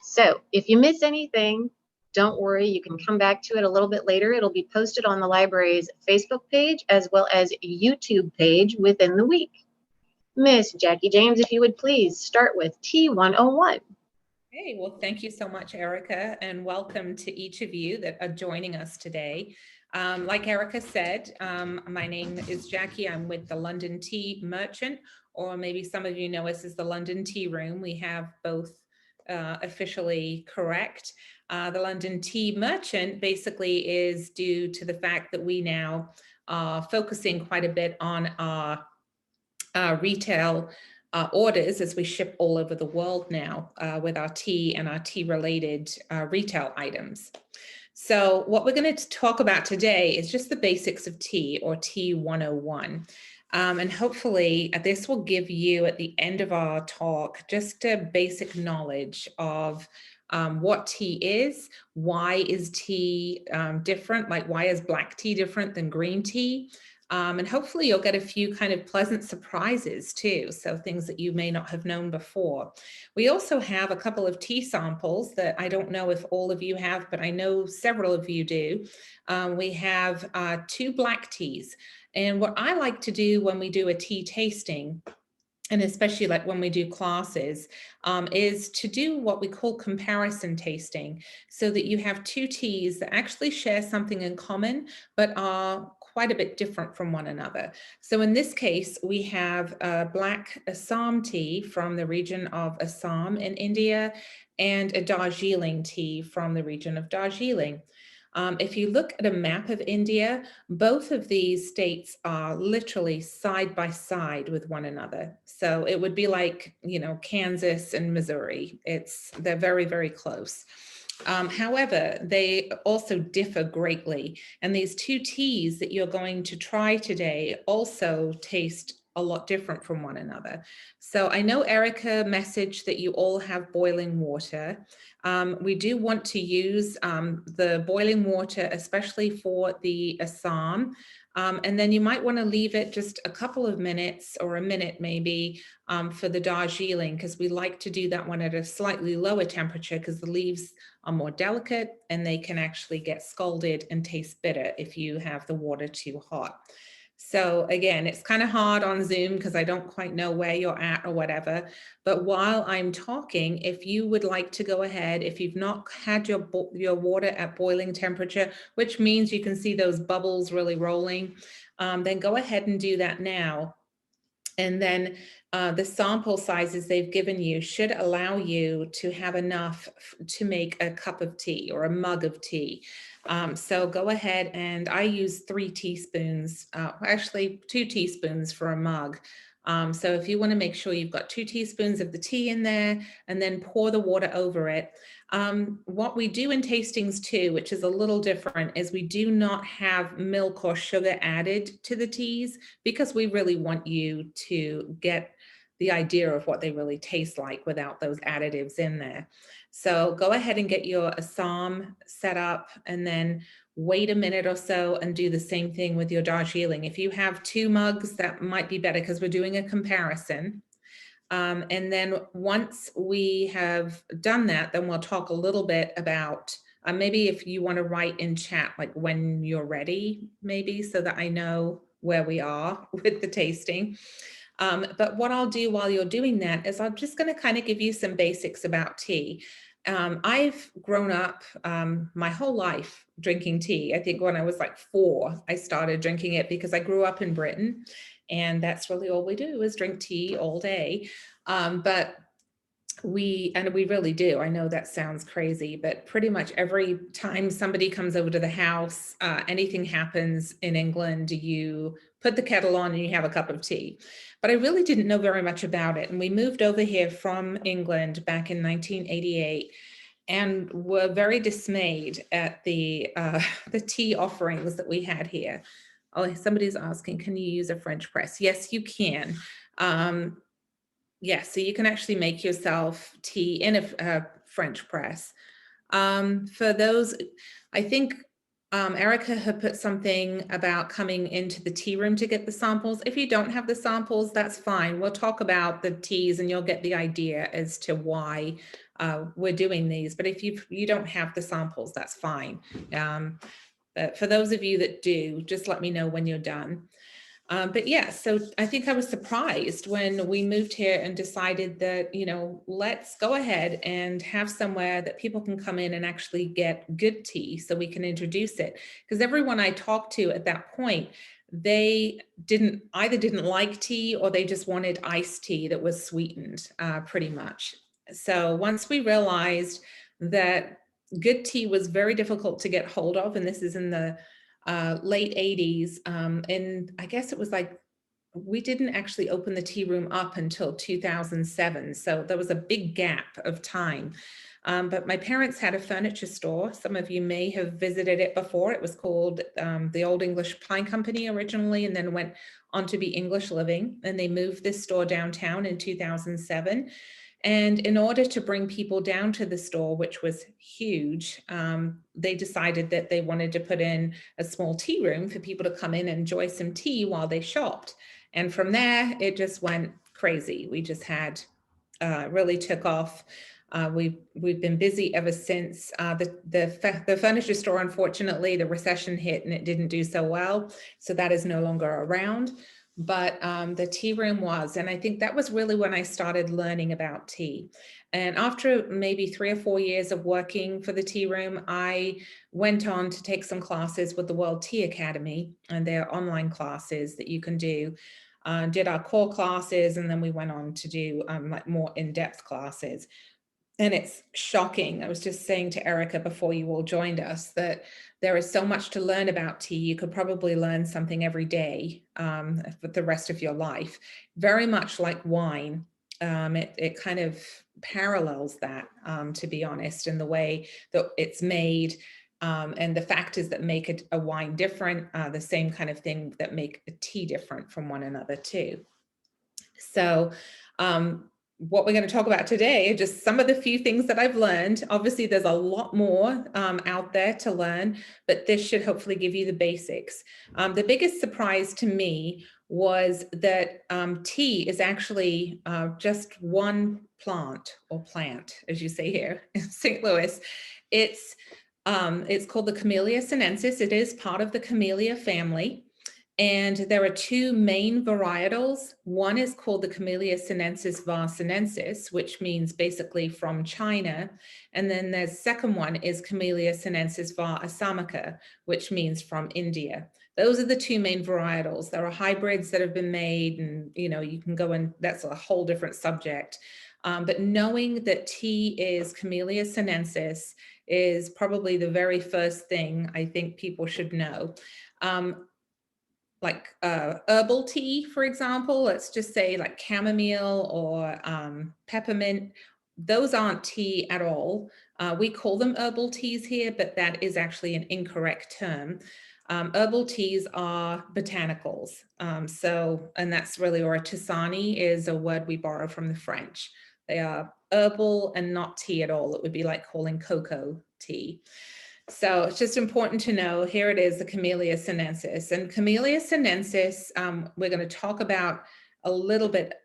So if you miss anything, don't worry, you can come back to it a little bit later. It'll be posted on the library's Facebook page as well as YouTube page within the week. Miss Jackie James, if you would please start with Tea 101. Hey, well, thank you so much, Erica, and welcome to each of you that are joining us today. Like Erica said, my name is Jackie. I'm with the London Tea Merchant, or maybe some of you know us as the London Tea Room. We have both officially correct. The London Tea Merchant basically is due to the fact that we now are focusing quite a bit on our retail orders as we ship all over the world now with our tea and our tea related retail items. So what we're going to talk about today is just the basics of tea, or Tea 101. And hopefully this will give you at the end of our talk just a basic knowledge of what tea is, why is tea different, like why is black tea different than green tea? And hopefully you'll get a few kind of pleasant surprises too, so things that you may not have known before. We also have a couple of tea samples that I don't know if all of you have, but I know several of you do. We have 2 black teas. And what I like to do when we do a tea tasting, and especially like when we do classes, is to do what we call comparison tasting, so that you have 2 teas that actually share something in common, but are quite a bit different from one another. So in this case, we have a black Assam tea from the region of Assam in India, and a Darjeeling tea from the region of Darjeeling. If you look at a map of India, both of these states are literally side by side with one another. So it would be like, you know, Kansas and Missouri. They're very, very close. However, they also differ greatly. And these 2 teas that you're going to try today also taste a lot different from one another. So I know Erica messaged that you all have boiling water. We do want to use the boiling water, especially for the Assam. And then you might want to leave it just a couple of minutes, or a minute maybe, for the Darjeeling, because we like to do that one at a slightly lower temperature, because the leaves are more delicate and they can actually get scalded and taste bitter if you have the water too hot. So again, it's kind of hard on Zoom because I don't quite know where you're at or whatever. But while I'm talking, if you would like to go ahead, if you've not had your water at boiling temperature, which means you can see those bubbles really rolling, then go ahead and do that now. And then the sample sizes they've given you should allow you to have enough to make a cup of tea or a mug of tea. So go ahead, and I use 3 teaspoons, actually 2 teaspoons for a mug. So if you want to make sure you've got 2 teaspoons of the tea in there, and then pour the water over it. What we do in tastings too, which is a little different, is we do not have milk or sugar added to the teas, because we really want you to get the idea of what they really taste like without those additives in there. So go ahead and get your Assam set up, and then wait a minute or so and do the same thing with your Darjeeling. If you have 2 mugs, that might be better, because we're doing a comparison. And then once we have done that, then we'll talk a little bit about maybe if you want to write in chat, like when you're ready, maybe, so that I know where we are with the tasting. But what I'll do while you're doing that is I'm just going to kind of give you some basics about tea. I've grown up my whole life drinking tea. I think when I was like 4, I started drinking it, because I grew up in Britain, and that's really all we do is drink tea all day. But we really do. I know that sounds crazy, but pretty much every time somebody comes over to the house, anything happens in England, you put the kettle on and you have a cup of tea. But I really didn't know very much about it. And we moved over here from England back in 1988. And were very dismayed at the tea offerings that we had here. Oh, somebody's asking, can you use a French press? Yes, you can. Yes, so you can actually make yourself tea in a French press. For those, I think Erica had put something about coming into the tea room to get the samples. If you don't have the samples, that's fine. We'll talk about the teas and you'll get the idea as to why we're doing these. But if you don't have the samples, that's fine. But for those of you that do, just let me know when you're done. But yeah, so I think I was surprised when we moved here and decided that, you know, let's go ahead and have somewhere that people can come in and actually get good tea so we can introduce it. Because everyone I talked to at that point, they either didn't like tea or they just wanted iced tea that was sweetened, pretty much. So once we realized that good tea was very difficult to get hold of, and this is in the late 80s, and I guess it was like we didn't actually open the tea room up until 2007, so there was a big gap of time. But my parents had a furniture store. Some of you may have visited it before. It was called the Old English Pine Company originally, and then went on to be English Living, and they moved this store downtown in 2007. And in order to bring people down to the store, which was huge, they decided that they wanted to put in a small tea room for people to come in and enjoy some tea while they shopped. And from there, it just went crazy. We just had, really took off. We've been busy ever since. The furniture store, unfortunately, the recession hit and it didn't do so well. So that is no longer around. But the tea room was, and I think that was really when I started learning about tea. And after maybe 3 or 4 years of working for the tea room, I went on to take some classes with the World Tea Academy, and they're online classes that you can do. Did our core classes, and then we went on to do like more in-depth classes. And it's shocking. I was just saying to Erica before you all joined us that there is so much to learn about tea. You could probably learn something every day for the rest of your life. Very much like wine. It kind of parallels that, to be honest, in the way that it's made, and the factors that make a wine different, the same kind of thing that make a tea different from one another too. So what we're going to talk about today are just some of the few things that I've learned. Obviously, there's a lot more out there to learn, but this should hopefully give you the basics. The biggest surprise to me was that tea is actually just one plant, or plant, as you say here in St. Louis. It's called the Camellia Sinensis. It is part of the Camellia family. And there are 2 main varietals. One is called the Camellia Sinensis var sinensis, which means basically from China. And then the second one is Camellia Sinensis var Assamica, which means from India. Those are the 2 main varietals. There are hybrids that have been made, and you know, you can go in, that's a whole different subject. But knowing that tea is Camellia Sinensis is probably the very first thing I think people should know. Like herbal tea, for example, let's just say like chamomile or peppermint, those aren't tea at all. We call them herbal teas here, but that is actually an incorrect term. Herbal teas are botanicals. And that's really, or a tisani is a word we borrow from the French. They are herbal and not tea at all. It would be like calling cocoa tea. So it's just important to know, here it is, the Camellia Sinensis. And Camellia Sinensis, we're going to talk about a little bit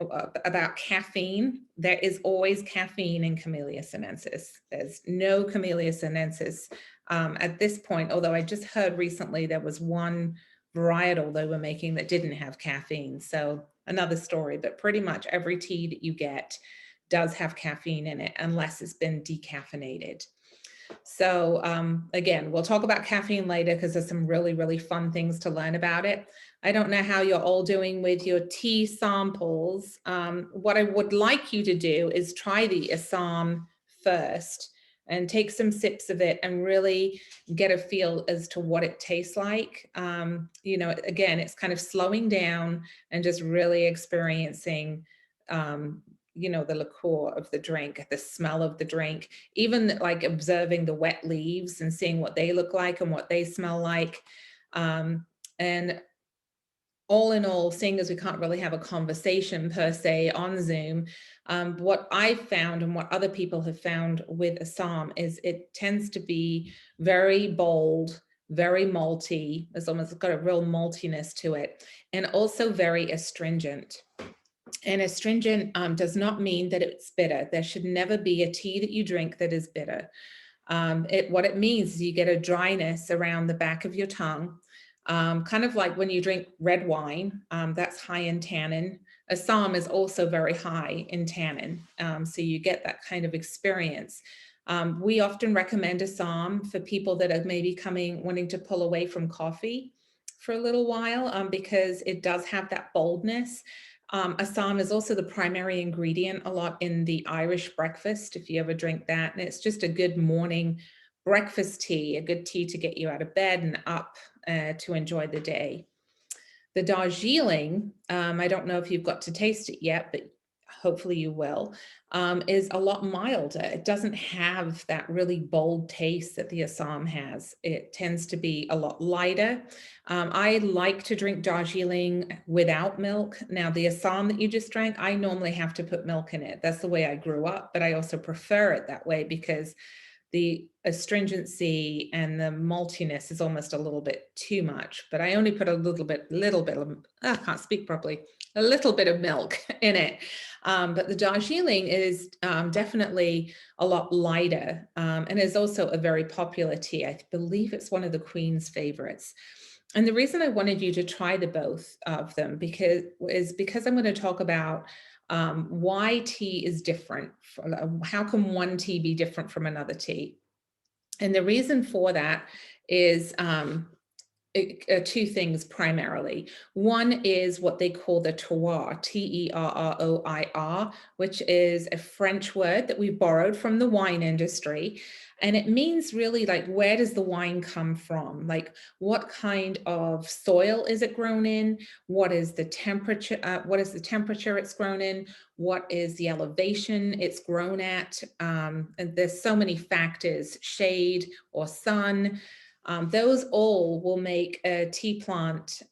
about caffeine. There is always caffeine in Camellia Sinensis. There's no Camellia Sinensis at this point, although I just heard recently there was one varietal they were making that didn't have caffeine. So another story, but pretty much every tea that you get does have caffeine in it unless it's been decaffeinated. So again, we'll talk about caffeine later because there's some really, really fun things to learn about it. I don't know how you're all doing with your tea samples. What I would like you to do is try the Assam first and take some sips of it and really get a feel as to what it tastes like. You know, again, it's kind of slowing down and just really experiencing you know, the liqueur of the drink, the smell of the drink, even like observing the wet leaves and seeing what they look like and what they smell like. And all in all, seeing as we can't really have a conversation per se on Zoom, what I found and what other people have found with Assam is it tends to be very bold, very malty. It's almost got a real maltiness to it, and also very astringent. And astringent does not mean that it's bitter. There should never be a tea that you drink that is bitter. What it means is you get a dryness around the back of your tongue, kind of like when you drink red wine, that's high in tannin. Assam is also very high in tannin, so you get that kind of experience. We often recommend Assam for people that are maybe wanting to pull away from coffee for a little while, because it does have that boldness. Assam is also the primary ingredient a lot in the Irish breakfast, if you ever drink that. And it's just a good morning breakfast tea, a good tea to get you out of bed and up to enjoy the day. The Darjeeling, I don't know if you've got to taste it yet, but hopefully you will, is a lot milder. It doesn't have that really bold taste that the Assam has. It tends to be a lot lighter. I like to drink Darjeeling without milk. Now, the Assam that you just drank, I normally have to put milk in it. That's the way I grew up, but I also prefer it that way because the astringency and the maltiness is almost a little bit too much, but I only put a little bit of, I can't speak properly, a little bit of milk in it. But the Darjeeling is definitely a lot lighter, and is also a very popular tea. I believe it's one of the Queen's favorites. And the reason I wanted you to try the both of them because I'm going to talk about why tea is different. How can one tea be different from another tea? And the reason for that is two things primarily. One is what they call the terroir, T-E-R-R-O-I-R, which is a French word that we borrowed from the wine industry. And it means really like, where does the wine come from? Like, what kind of soil is it grown in? What is the temperature? It's grown in? What is the elevation it's grown at? And there's so many factors, shade or sun. Those all will make a tea plant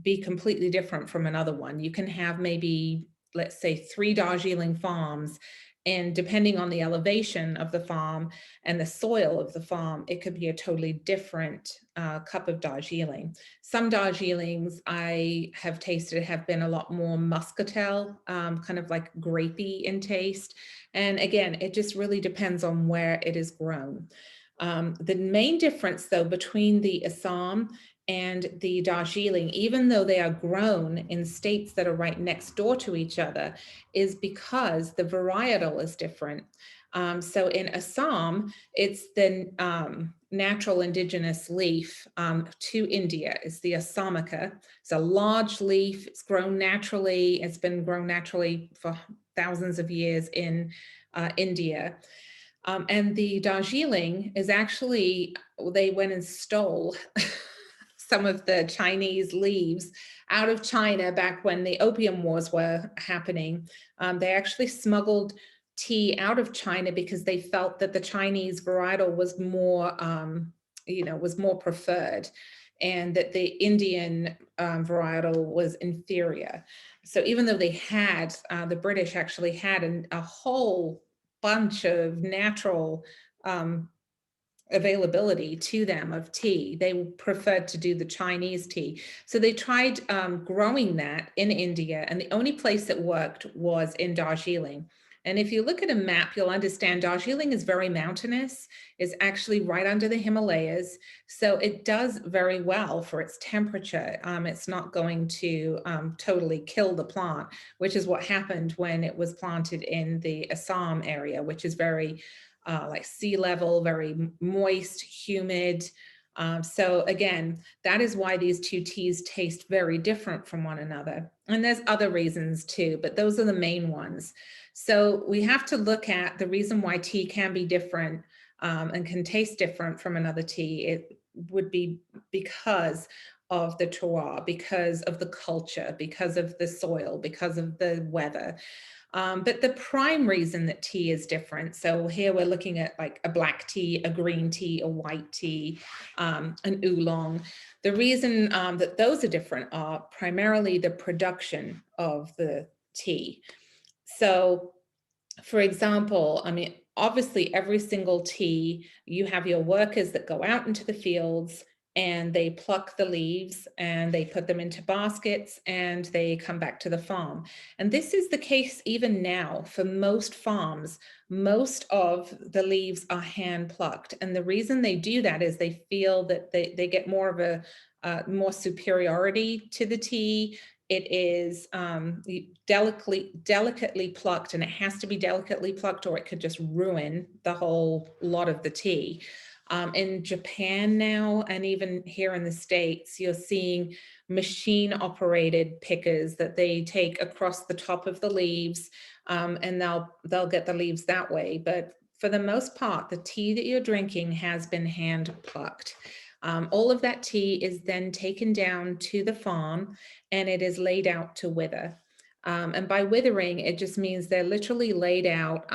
be completely different from another one. You can have maybe, let's say, 3 Darjeeling farms, and depending on the elevation of the farm and the soil of the farm, it could be a totally different cup of Darjeeling. Some Darjeelings I have tasted have been a lot more muscatel, kind of like grapey in taste. And again, it just really depends on where it is grown. The main difference, though, between the Assam and the Darjeeling, even though they are grown in states that are right next door to each other, is because the varietal is different. So in Assam, it's the natural indigenous leaf to India. It's the Assamica. It's a large leaf. It's grown naturally. It's been grown naturally for thousands of years in India. And the Darjeeling is actually, they went and stole some of the Chinese leaves out of China back when the Opium Wars were happening. They actually smuggled tea out of China because they felt that the Chinese varietal was more, was more preferred, and that the Indian varietal was inferior. So even though they had, the British actually had a whole bunch of natural availability to them of tea, they preferred to do the Chinese tea. So they tried growing that in India, and the only place that worked was in Darjeeling. And if you look at a map, you'll understand Darjeeling is very mountainous. It's actually right under the Himalayas. So it does very well for its temperature. It's not going to totally kill the plant, which is what happened when it was planted in the Assam area, which is very like sea level, very moist, humid. So again, that is why these two teas taste very different from one another. And there's other reasons too, but those are the main ones. So we have to look at the reason why tea can be different and can taste different from another tea. It would be because of the terroir, because of the culture, because of the soil, because of the weather. But the prime reason that tea is different, so here we're looking at like a black tea, a green tea, a white tea, an oolong. The reason that those are different are primarily the production of the tea. So for example, I mean, obviously every single tea, you have your workers that go out into the fields and they pluck the leaves and they put them into baskets and they come back to the farm. And this is the case even now for most farms. Most of the leaves are hand plucked. And the reason they do that is they feel that they get more of a more superiority to the tea. It is delicately plucked, and it has to be delicately plucked or it could just ruin the whole lot of the tea. In Japan now, and even here in the States, you're seeing machine operated pickers that they take across the top of the leaves, and they'll get the leaves that way. But for the most part, the tea that you're drinking has been hand plucked. All of that tea is then taken down to the farm and it is laid out to wither. And by withering, it just means they're literally laid out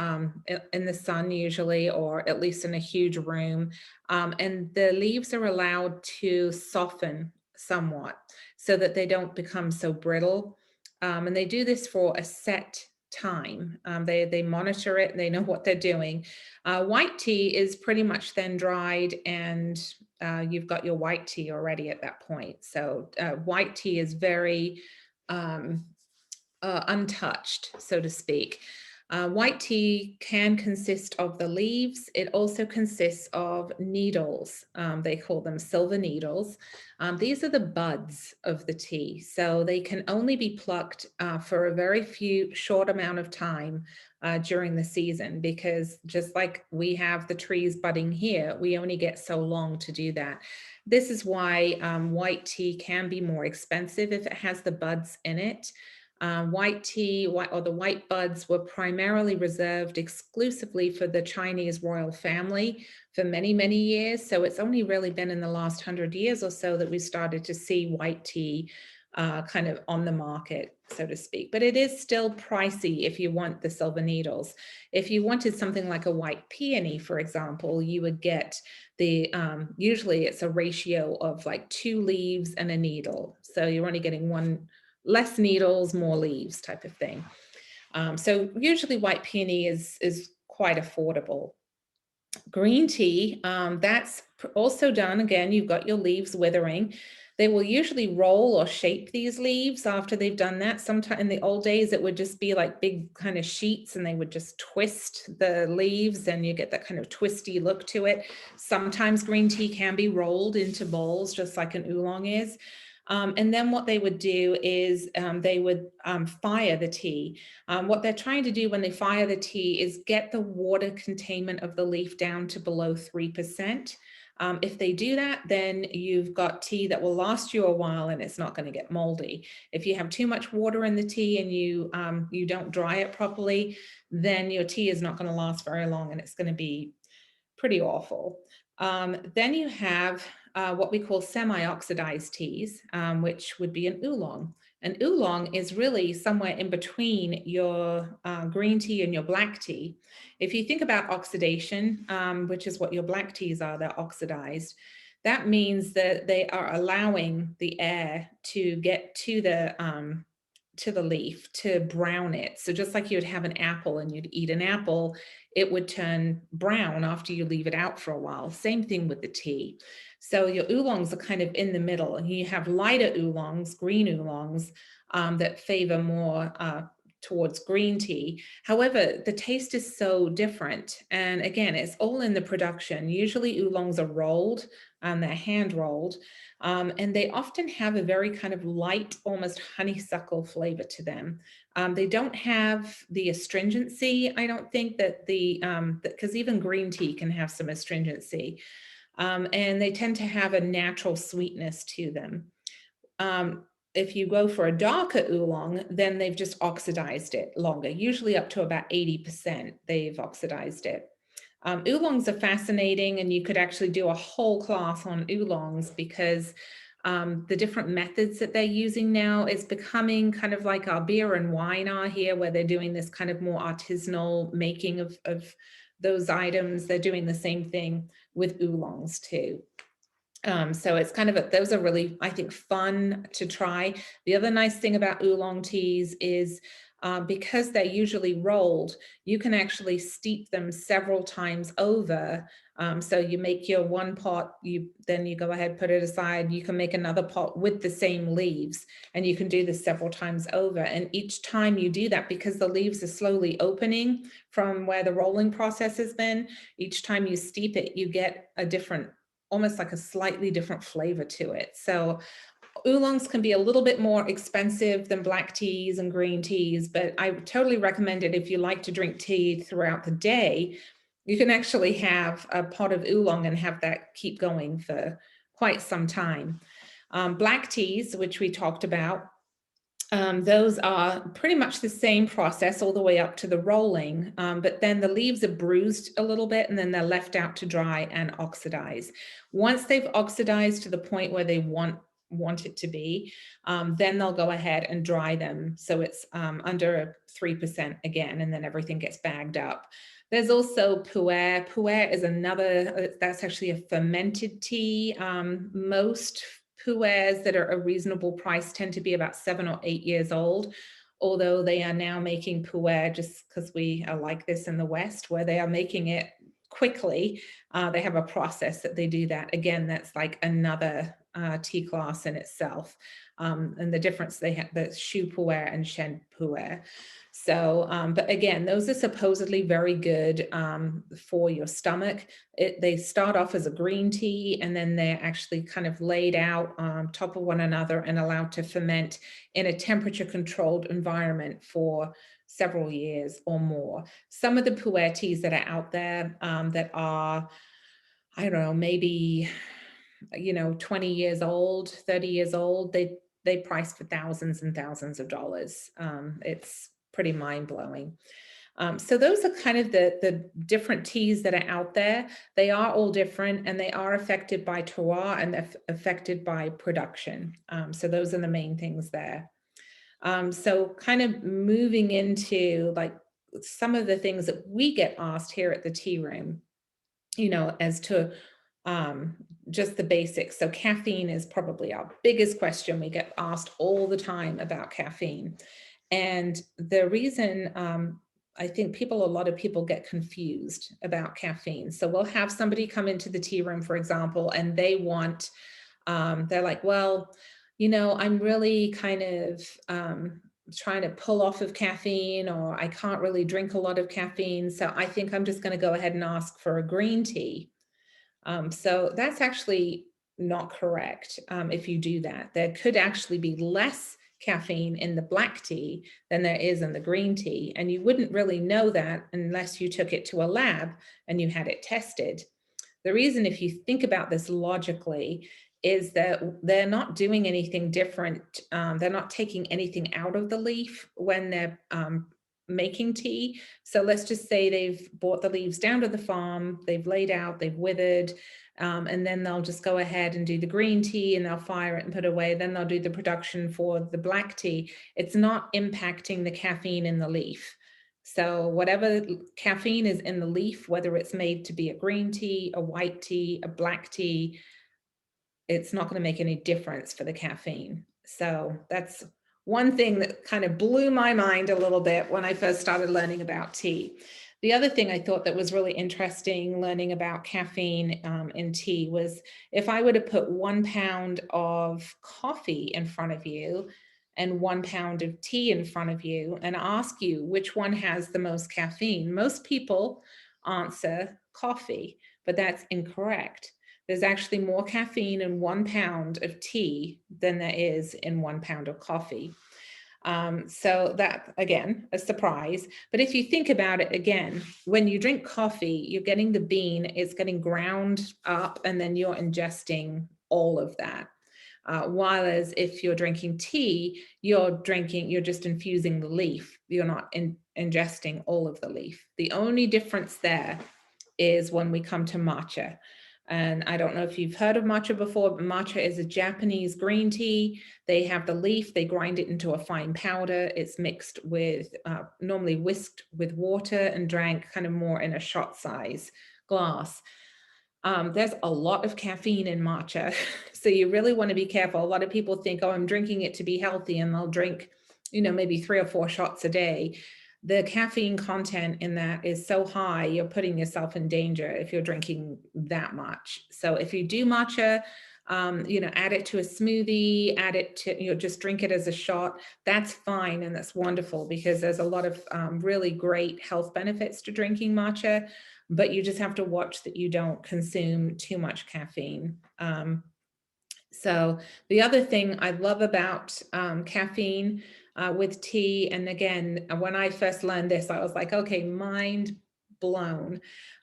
in the sun usually, or at least in a huge room. And the leaves are allowed to soften somewhat so that they don't become so brittle. And they do this for a set time. They monitor it and they know what they're doing. White tea is pretty much then dried, and you've got your white tea already at that point. So white tea is very untouched, so to speak. White tea can consist of the leaves. It also consists of needles. They call them silver needles. These are the buds of the tea. So they can only be plucked for a very short amount of time during the season, because just like we have the trees budding here, we only get so long to do that. This is why white tea can be more expensive if it has the buds in it. White tea or the white buds were primarily reserved exclusively for the Chinese royal family for many, many years. So it's only really been in the last 100 years or so that we started to see white tea kind of on the market, so to speak. But it is still pricey if you want the silver needles. If you wanted something like a white peony, for example, you would get the, usually it's a ratio of like 2 leaves and a needle. So you're only getting less needles, more leaves type of thing. So usually white peony is quite affordable. Green tea, that's also done. Again, you've got your leaves withering. They will usually roll or shape these leaves after they've done that. Sometimes in the old days, it would just be like big kind of sheets and they would just twist the leaves and you get that kind of twisty look to it. Sometimes green tea can be rolled into bowls, just like an oolong is. And then what they would do is they would fire the tea. What they're trying to do when they fire the tea is get the water containment of the leaf down to below 3%. If they do that, then you've got tea that will last you a while and it's not going to get moldy. If you have too much water in the tea and you don't dry it properly, then your tea is not going to last very long and it's going to be pretty awful. Then you have what we call semi-oxidized teas, which would be an oolong. An oolong is really somewhere in between your green tea and your black tea. If you think about oxidation, which is what your black teas are, they're oxidized. That means that they are allowing the air to get to the leaf to brown it. So just like you'd have an apple and you'd eat an apple, it would turn brown after you leave it out for a while. Same thing with the tea. So your oolongs are kind of in the middle, and you have lighter oolongs, green oolongs, that favor more towards green tea. However, the taste is so different. And again, it's all in the production. Usually oolongs are rolled, they're hand rolled. And they often have a very kind of light, almost honeysuckle flavor to them. They don't have the astringency, I don't think, that because even green tea can have some astringency. And they tend to have a natural sweetness to them. If you go for a darker oolong, then they've just oxidized it longer, usually up to about 80%, they've oxidized it. Oolongs are fascinating, and you could actually do a whole class on oolongs because the different methods that they're using now is becoming kind of like our beer and wine are here, where they're doing this kind of more artisanal making of those items. They're doing the same thing with oolongs too. So it's kind of those are really, I think, fun to try. The other nice thing about oolong teas is because they're usually rolled, you can actually steep them several times over. So you make your one pot, then you go ahead, put it aside. You can make another pot with the same leaves, and you can do this several times over. And each time you do that, because the leaves are slowly opening from where the rolling process has been, each time you steep it, you get a different, almost like a slightly different flavor to it. So oolongs can be a little bit more expensive than black teas and green teas, but I would totally recommend it if you like to drink tea throughout the day. You can actually have a pot of oolong and have that keep going for quite some time. Black teas, which we talked about, those are pretty much the same process all the way up to the rolling, but then the leaves are bruised a little bit and then they're left out to dry and oxidize. Once they've oxidized to the point where they want it to be, then they'll go ahead and dry them. So it's under 3% again, and then everything gets bagged up. There's also pu-erh. Pu-erh is another, that's actually a fermented tea. Most pu-erhs that are a reasonable price tend to be about 7 or 8 years old, although they are now making pu-erh, just because we are like this in the West, where they are making it quickly. They have a process that they do that. Again, that's like another tea class in itself. And the difference they have, the shu pu-erh and shen pu-erh. So, but again, those are supposedly very good for your stomach. They start off as a green tea, and then they're actually kind of laid out on top of one another and allowed to ferment in a temperature controlled environment for several years or more. Some of the pu-erh teas that are out there that are, I don't know, maybe, 20 years old, 30 years old, they price for thousands and thousands of dollars. It's pretty mind-blowing. So those are kind of the different teas that are out there. They are all different, and they are affected by terroir and affected by production. So those are the main things there. So kind of moving into like some of the things that we get asked here at the tea room, as to just the basics. So caffeine is probably our biggest question. We get asked all the time about caffeine. And the reason I think a lot of people get confused about caffeine. So we'll have somebody come into the tea room, for example, and they want, they're like, well, I'm really kind of trying to pull off of caffeine, or I can't really drink a lot of caffeine. So I think I'm just going to go ahead and ask for a green tea. So that's actually not correct. If you do that, there could actually be less caffeine in the black tea than there is in the green tea. And you wouldn't really know that unless you took it to a lab and you had it tested. The reason, if you think about this logically, is that they're not doing anything different. They're not taking anything out of the leaf when they're making tea. So let's just say they've brought the leaves down to the farm, they've laid out, they've withered, and then they'll just go ahead and do the green tea and they'll fire it and put it away. Then they'll do the production for the black tea. It's not impacting the caffeine in the leaf. So whatever caffeine is in the leaf, whether it's made to be a green tea, a white tea, a black tea, it's not going to make any difference for the caffeine. So that's one thing that kind of blew my mind a little bit when I first started learning about tea. The other thing I thought that was really interesting learning about caffeine in tea was, if I were to put 1 pound of coffee in front of you and 1 pound of tea in front of you and ask you which one has the most caffeine, most people answer coffee, but that's incorrect. There's actually more caffeine in 1 pound of tea than there is in 1 pound of coffee. So that, again, a surprise. But if you think about it again, when you drink coffee, you're getting the bean, it's getting ground up, and then you're ingesting all of that. Whereas if you're drinking tea, you're just infusing the leaf. You're not ingesting all of the leaf. The only difference there is when we come to matcha. And I don't know if you've heard of matcha before, but matcha is a Japanese green tea. They have the leaf, they grind it into a fine powder. It's mixed with, normally whisked with water and drank kind of more in a shot size glass. There's a lot of caffeine in matcha. So you really want to be careful. A lot of people think, oh, I'm drinking it to be healthy, and they'll drink maybe 3 or 4 shots a day, the caffeine content in that is so high, you're putting yourself in danger if you're drinking that much. So if you do matcha, add it to a smoothie, add it to, just drink it as a shot. That's fine. And that's wonderful because there's a lot of really great health benefits to drinking matcha, but you just have to watch that you don't consume too much caffeine. So the other thing I love about caffeine with tea, and again, when I first learned this, I was like, okay, mind blown.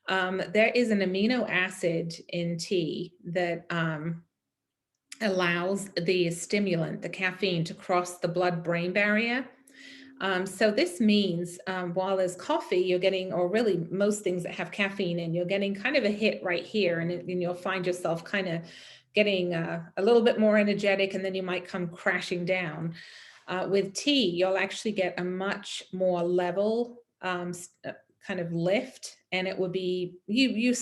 There is an amino acid in tea that allows the stimulant, the caffeine, to cross the blood-brain barrier. So this means while there's coffee, you're getting, or really most things that have caffeine in, you're getting kind of a hit right here, and you'll find yourself kind of getting a little bit more energetic, and then you might come crashing down. With tea, you'll actually get a much more level kind of lift, and it would be it's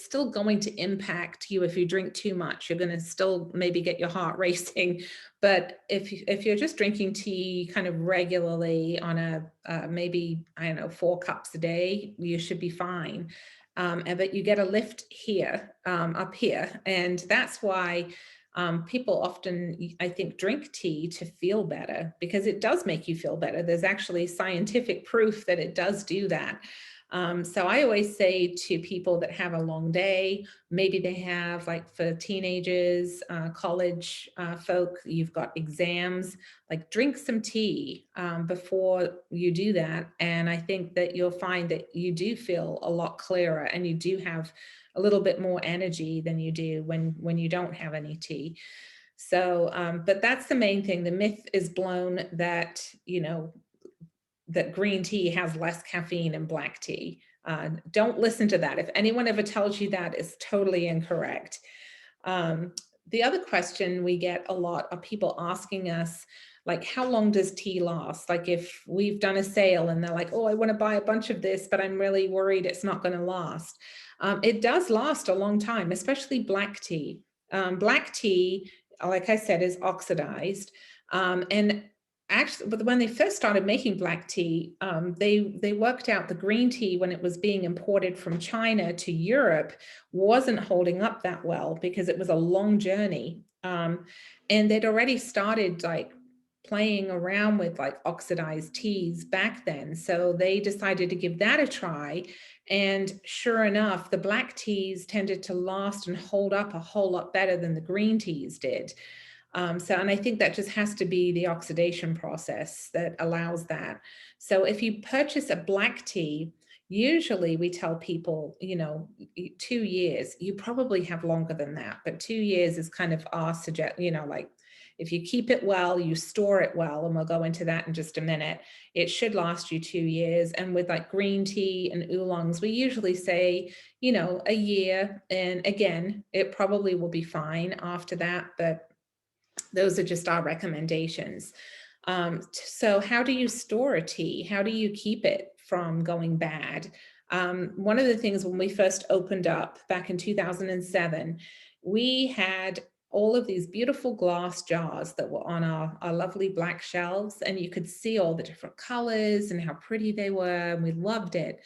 still going to impact you. If you drink too much, you're going to still maybe get your heart racing, but if you're just drinking tea kind of regularly on a maybe, I don't know, 4 cups a day, you should be fine. But you get a lift here, up here, and that's why people often, I think, drink tea to feel better, because it does make you feel better. There's actually scientific proof that it does do that. So I always say to people that have a long day, maybe they have, like for teenagers, college folk, you've got exams, like drink some tea before you do that. And I think that you'll find that you do feel a lot clearer, and you do have a little bit more energy than you do when you don't have any tea. So, but that's the main thing. The myth is blown that, that green tea has less caffeine than black tea. Don't listen to that. If anyone ever tells you that, it's totally incorrect. The other question we get a lot are people asking us, like, how long does tea last? Like if we've done a sale and they're like, oh, I want to buy a bunch of this, but I'm really worried it's not going to last. It does last a long time, especially black tea. Black tea, like I said, is oxidized. And actually, but when they first started making black tea, they worked out the green tea, when it was being imported from China to Europe, wasn't holding up that well because it was a long journey. And they'd already started like playing around with like oxidized teas back then. So they decided to give that a try. And sure enough, the black teas tended to last and hold up a whole lot better than the green teas did. And I think that just has to be the oxidation process that allows that. So if you purchase a black tea, usually we tell people, 2 years. You probably have longer than that, but 2 years is kind of our suggest, like if you keep it well, you store it well, and we'll go into that in just a minute, it should last you 2 years. And with like green tea and oolongs, we usually say, a year. And again, it probably will be fine after that, but those are just our recommendations. So how do you store a tea? How do you keep it from going bad? One of the things when we first opened up back in 2007, we had all of these beautiful glass jars that were on our lovely black shelves, and you could see all the different colors and how pretty they were, and we loved it.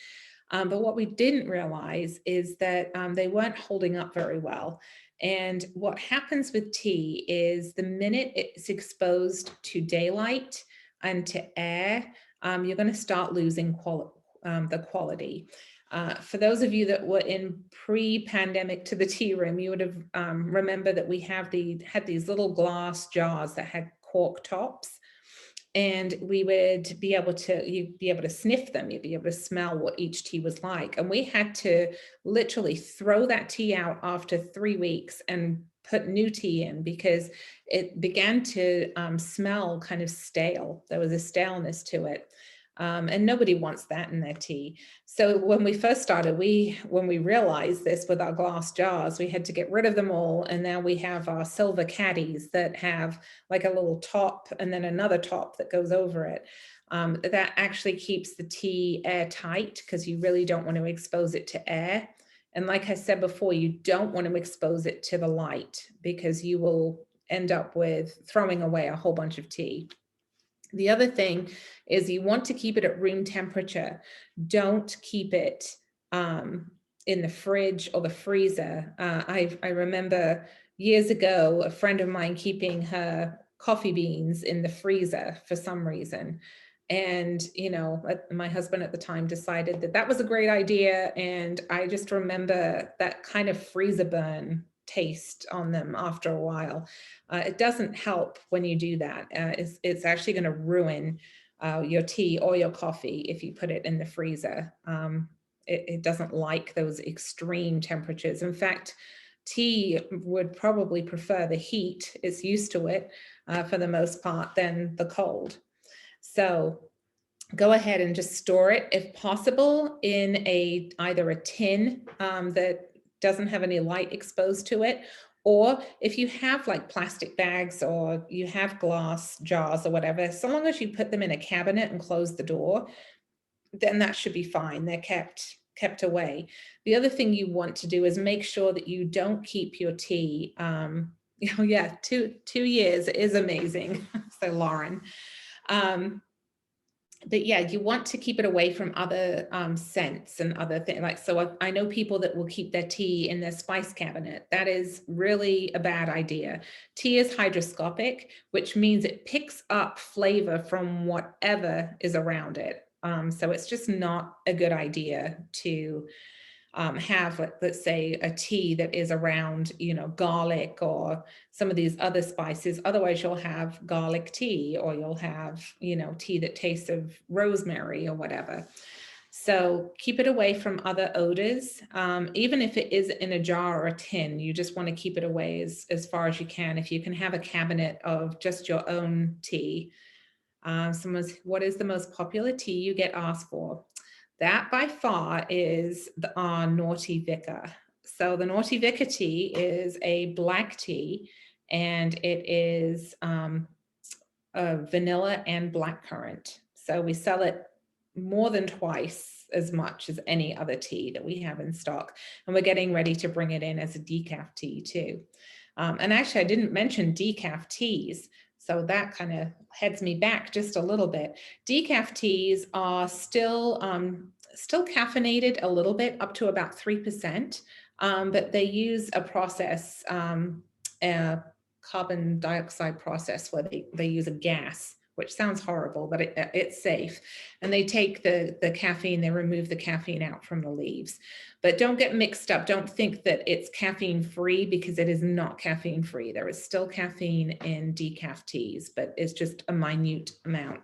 But what we didn't realize is that they weren't holding up very well. And what happens with tea is the minute it's exposed to daylight and to air, you're going to start losing the quality. For those of you that were in pre-pandemic to the tea room, you would have remember that we had these little glass jars that had cork tops. And we would be able to, you'd be able to sniff them, you'd be able to smell what each tea was like. And we had to literally throw that tea out after 3 weeks and put new tea in, because it began to smell kind of stale. There was a staleness to it. And nobody wants that in their tea. So when we first started, when we realized this with our glass jars, we had to get rid of them all. And now we have our silver caddies that have like a little top and then another top that goes over it. That actually keeps the tea airtight, because you really don't want to expose it to air. And like I said before, you don't want to expose it to the light, because you will end up with throwing away a whole bunch of tea. The other thing is you want to keep it at room temperature. Don't keep it in the fridge or the freezer. I remember years ago, a friend of mine keeping her coffee beans in the freezer for some reason. And, you know, my husband at the time decided that that was a great idea. And I just remember that kind of freezer burn taste on them after a while. It doesn't help when you do that. It's actually going to ruin your tea or your coffee if you put it in the freezer. It doesn't like those extreme temperatures. In fact, tea would probably prefer the heat. It's used to it for the most part than the cold. So go ahead and just store it, if possible, in either a tin that doesn't have any light exposed to it, or if you have like plastic bags or you have glass jars or whatever, so long as you put them in a cabinet and close the door, then that should be fine. They're kept away. The other thing you want to do is make sure that you don't keep your tea. Yeah, 2 years is amazing. So Lauren. But yeah, you want to keep it away from other scents and other things. Like, so I know people that will keep their tea in their spice cabinet. That is really a bad idea. Tea is hygroscopic, which means it picks up flavor from whatever is around it. So it's just not a good idea to have, let's say, a tea that is around, you know, garlic or some of these other spices. Otherwise, you'll have garlic tea, or you'll have, you know, tea that tastes of rosemary or whatever. So keep it away from other odors. Even if it is in a jar or a tin, you just want to keep it away as far as you can. If you can have a cabinet of just your own tea. What is the most popular tea you get asked for? That by far is the Naughty Vicar. So the Naughty Vicar tea is a black tea, and it is vanilla and blackcurrant. So we sell it more than twice as much as any other tea that we have in stock. And we're getting ready to bring it in as a decaf tea too. And actually, I didn't mention decaf teas. So that kind of heads me back just a little bit. Decaf teas are still caffeinated a little bit, up to about 3%, but they use a process, a carbon dioxide process, where they use a gas, which sounds horrible, but it's safe. And they take the caffeine, they remove the caffeine out from the leaves. But don't get mixed up. Don't think that it's caffeine free, because it is not caffeine free. There is still caffeine in decaf teas, but it's just a minute amount.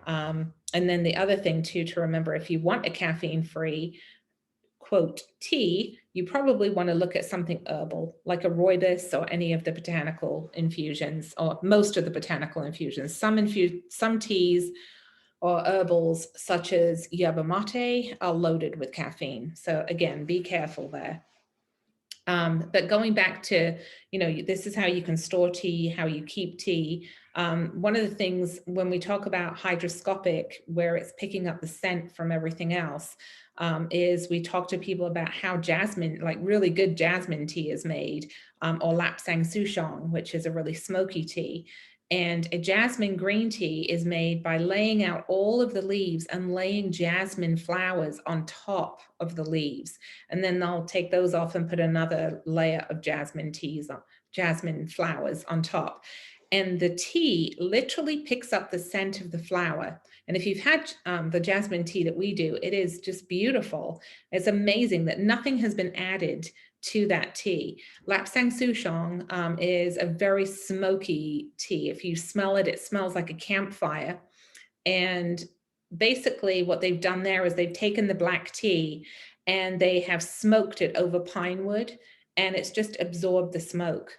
And then the other thing too to remember, if you want a caffeine free, quote, tea, you probably want to look at something herbal, like a Rooibos or any of the botanical infusions, or most of the botanical infusions. Some teas or herbals, such as yerba mate, are loaded with caffeine. So again, be careful there. But going back to, you know, this is how you can store tea, how you keep tea. One of the things when we talk about hygroscopic, where it's picking up the scent from everything else, is we talk to people about how jasmine, like really good jasmine tea is made, or lapsang souchong, which is a really smoky tea. And a jasmine green tea is made by laying out all of the leaves and laying jasmine flowers on top of the leaves. And then they'll take those off and put another layer of jasmine flowers on top. And the tea literally picks up the scent of the flower. And if you've had the jasmine tea that we do, it is just beautiful. It's amazing that nothing has been added to that tea. Lapsang souchong is a very smoky tea. If you smell it, it smells like a campfire. And basically what they've done there is they've taken the black tea and they have smoked it over pine wood, and it's just absorbed the smoke,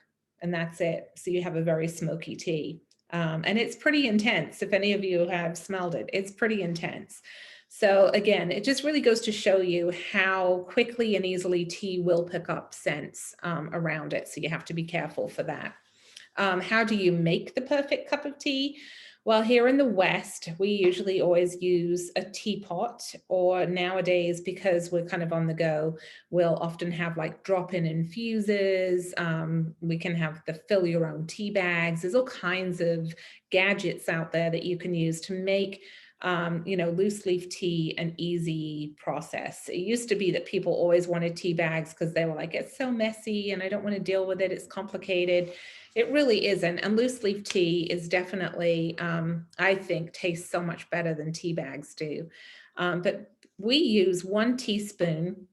and that's it. So you have a very smoky tea. And it's pretty intense. If any of you have smelled it, it's pretty intense. So again, it just really goes to show you how quickly and easily tea will pick up scents around it. So you have to be careful for that. How do you make the perfect cup of tea? Well, here in the West, we usually always use a teapot, or nowadays, because we're kind of on the go, we'll often have like drop-in infuses. We can have the fill your own tea bags. There's all kinds of gadgets out there that you can use to make loose leaf tea an easy process. It used to be that people always wanted tea bags because they were like, it's so messy and I don't want to deal with it. It's complicated. It really isn't. And loose leaf tea is definitely, I think, tastes so much better than tea bags do. But we use 1 teaspoon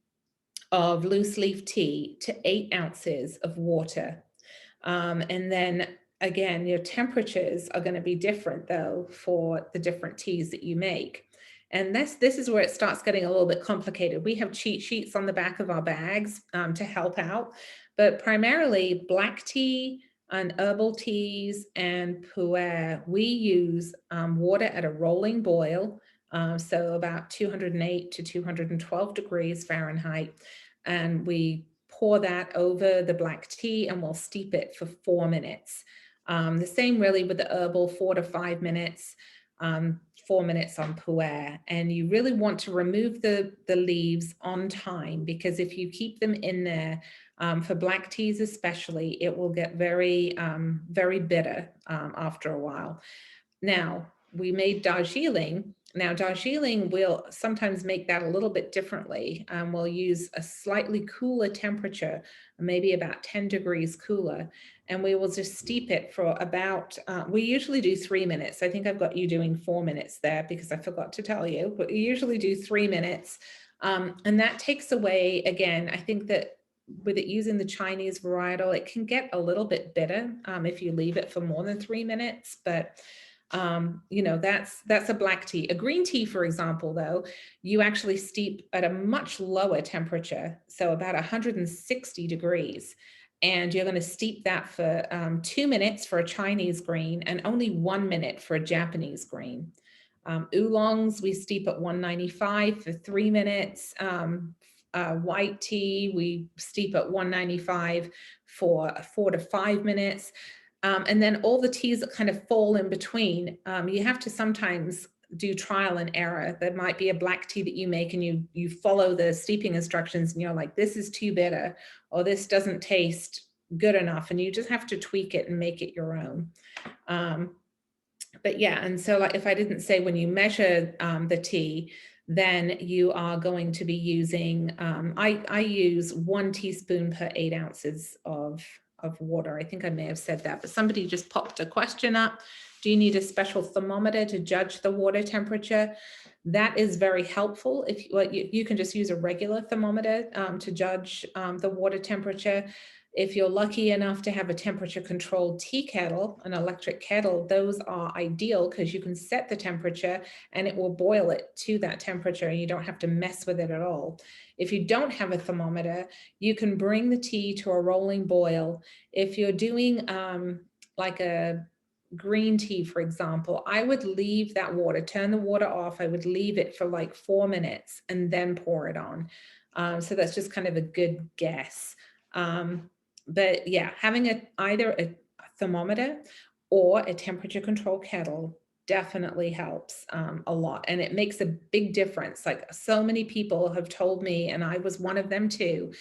of loose leaf tea to 8 ounces of water. And then again, your temperatures are going to be different though for the different teas that you make. And this is where it starts getting a little bit complicated. We have cheat sheets on the back of our bags to help out, but primarily black tea and herbal teas and pu-erh, we use water at a rolling boil, so about 208 to 212 degrees Fahrenheit, and we pour that over the black tea and we'll steep it for 4 minutes. The same really with the herbal, 4 to 5 minutes, 4 minutes on pu-erh. And you really want to remove the leaves on time, because if you keep them in there, for black teas especially, it will get very, very bitter after a while. Now, we made Darjeeling. Now, Darjeeling will sometimes make that a little bit differently. We'll use a slightly cooler temperature, maybe about 10 degrees cooler, and we will just steep it for about, we usually do 3 minutes. I think I've got you doing 4 minutes there because I forgot to tell you, but we usually do 3 minutes. And that takes away, again, I think that with it using the Chinese varietal, it can get a little bit bitter if you leave it for more than 3 minutes, but that's a black tea. A green tea, for example, though, you actually steep at a much lower temperature, so about 160 degrees. And you're going to steep that for 2 minutes for a Chinese green and only 1 minute for a Japanese green. Oolongs, we steep at 195 for 3 minutes. White tea, we steep at 195 for 4 to 5 minutes. And then all the teas that kind of fall in between, you have to sometimes do trial and error. There might be a black tea that you make and you follow the steeping instructions and you're like, this is too bitter, or this doesn't taste good enough. And you just have to tweak it and make it your own. But yeah, and so like if I didn't say, when you measure the tea, then you are going to be using, I use 1 teaspoon per 8 ounces of water. I think I may have said that, but somebody just popped a question up. Do you need a special thermometer to judge the water temperature? That is very helpful. If you can just use a regular thermometer to judge the water temperature. If you're lucky enough to have a temperature controlled tea kettle, an electric kettle, those are ideal because you can set the temperature and it will boil it to that temperature and you don't have to mess with it at all. If you don't have a thermometer, you can bring the tea to a rolling boil. If you're doing like a green tea, for example, I would leave that water, turn the water off. I would leave it for like 4 minutes and then pour it on. So that's just kind of a good guess. But yeah, having either a thermometer or a temperature control kettle definitely helps a lot. And it makes a big difference. Like so many people have told me, and I was one of them too,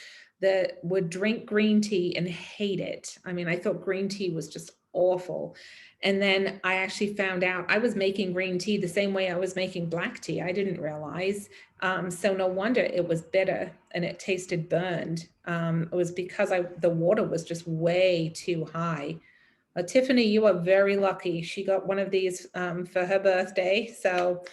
that would drink green tea and hate it. I mean, I thought green tea was just awful. And then I actually found out I was making green tea the same way I was making black tea. I didn't realize. So no wonder it was bitter and it tasted burned. It was because the water was just way too high. Tiffany, you are very lucky. She got one of these for her birthday. So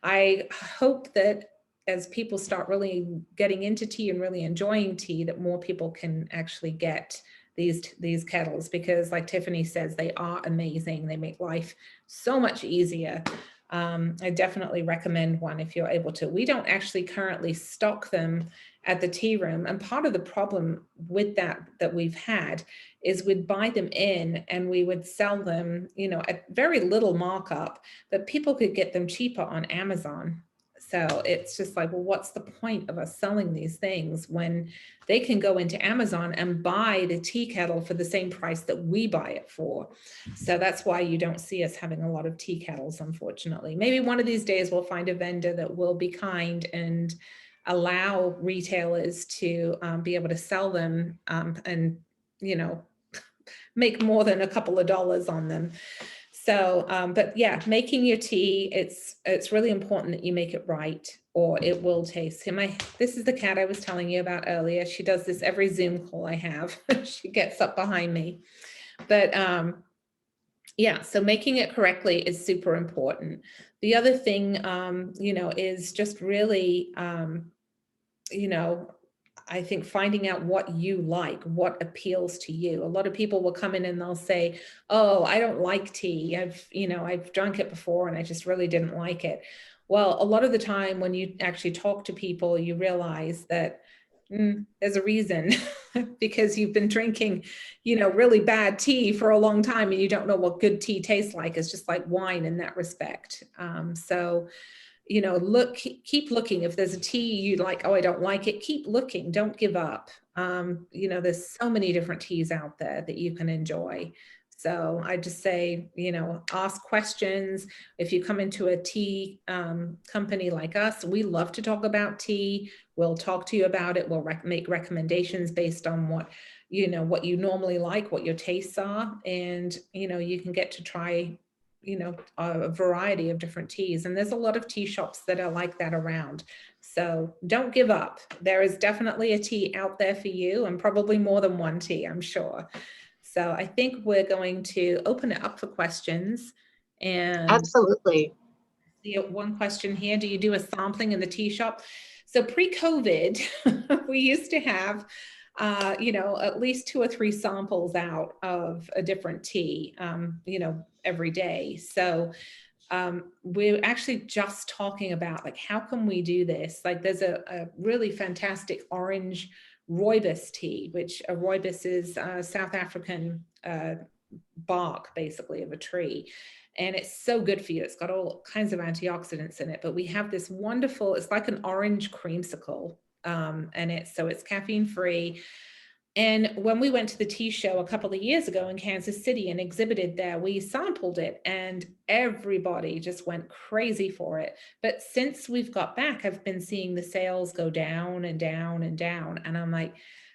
I hope that as people start really getting into tea and really enjoying tea, that more people can actually get these kettles, because like Tiffany says, they are amazing. They make life so much easier. I definitely recommend one if you're able to. We don't actually currently stock them at the tea room. And part of the problem with that we've had is we'd buy them in and we would sell them, at very little markup, but people could get them cheaper on Amazon. So it's just like, well, what's the point of us selling these things when they can go into Amazon and buy the tea kettle for the same price that we buy it for? So that's why you don't see us having a lot of tea kettles, unfortunately. Maybe one of these days we'll find a vendor that will be kind and allow retailers to be able to sell them and, you know, make more than a couple of dollars on them. So, but yeah, making your tea, it's really important that you make it right, or it will taste. This is the cat I was telling you about earlier. She does this every Zoom call I have. She gets up behind me. But yeah, so making it correctly is super important. The other thing, you know, is just really, you know, I think finding out what you like, what appeals to you. A lot of people will come in and they'll say, oh, I don't like tea. I've drunk it before and I just really didn't like it. Well, a lot of the time when you actually talk to people, you realize that there's a reason because you've been drinking, you know, really bad tea for a long time and you don't know what good tea tastes like. It's just like wine in that respect. So you know, keep looking. If there's a tea you like, oh, I don't like it, keep looking, don't give up. You know, there's so many different teas out there that you can enjoy. So I just say, you know, ask questions. If you come into a tea company like us, we love to talk about tea. We'll talk to you about it. We'll make recommendations based on what you normally like, what your tastes are. And, you know, you can get to try a variety of different teas. And there's a lot of tea shops that are like that around. So don't give up. There is definitely a tea out there for you, and probably more than one tea, I'm sure. So I think we're going to open it up for questions. And Absolutely. see one question here. Do you do a sampling in the tea shop? So pre-COVID, we used to have at least 2 or 3 samples out of a different tea, every day. So we're actually just talking about like, how can we do this? Like there's a really fantastic orange Rooibos tea, which a Rooibos is South African bark basically of a tree. And it's so good for you. It's got all kinds of antioxidants in it, but we have this wonderful, it's like an orange creamsicle. And it's caffeine free. And when we went to the tea show a couple of years ago in Kansas City and exhibited there, we sampled it and everybody just went crazy for it. But since we've got back, I've been seeing the sales go down and down and down. And I'm like,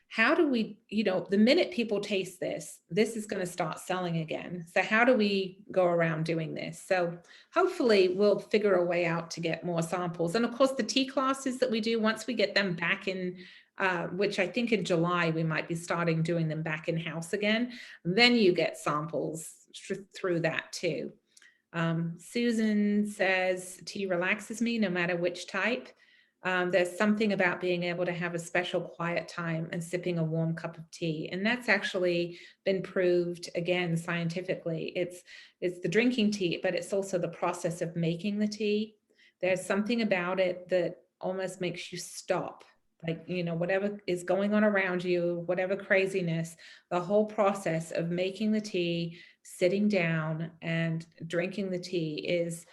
how do we, the minute people taste this is going to start selling again. So how do we go around doing this? So hopefully we'll figure a way out to get more samples. And of course, the tea classes that we do, once we get them back in, which I think in July, we might be starting doing them back in-house again, then you get samples through that too. Susan says, tea relaxes me no matter which type. There's something about being able to have a special quiet time and sipping a warm cup of tea. And that's actually been proved again, scientifically. It's the drinking tea, but it's also the process of making the tea. There's something about it that almost makes you stop. Like, whatever is going on around you, whatever craziness, the whole process of making the tea, sitting down and drinking the tea is,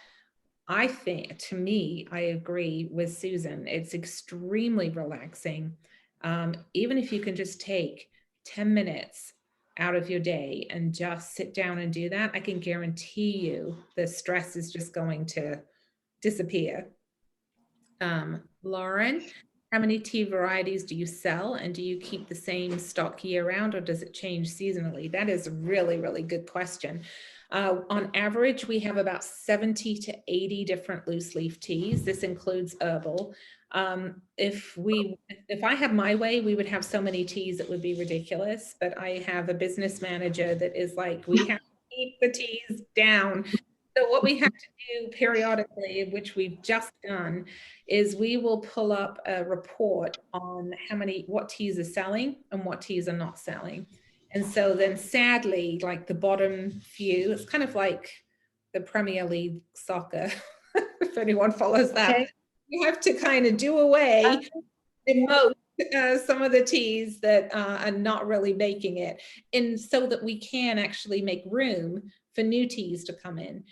I think, to me, I agree with Susan. It's extremely relaxing. Even if you can just take 10 minutes out of your day and just sit down and do that, I can guarantee you the stress is just going to disappear. Lauren, how many tea varieties do you sell, and do you keep the same stock year round, or does it change seasonally? That is a really, really good question. On average, we have about 70 to 80 different loose leaf teas. This includes herbal. If I had my way, we would have so many teas it would be ridiculous, but I have a business manager that is like, we have to keep the teas down. So what we have to do periodically, which we've just done, is we will pull up a report on what teas are selling and what teas are not selling. And so then sadly, like the bottom few, it's kind of like the Premier League soccer, if anyone follows that. Okay. You have to kind of do away some of the teas that are not really making it, and so that we can actually make room for new teas to come in.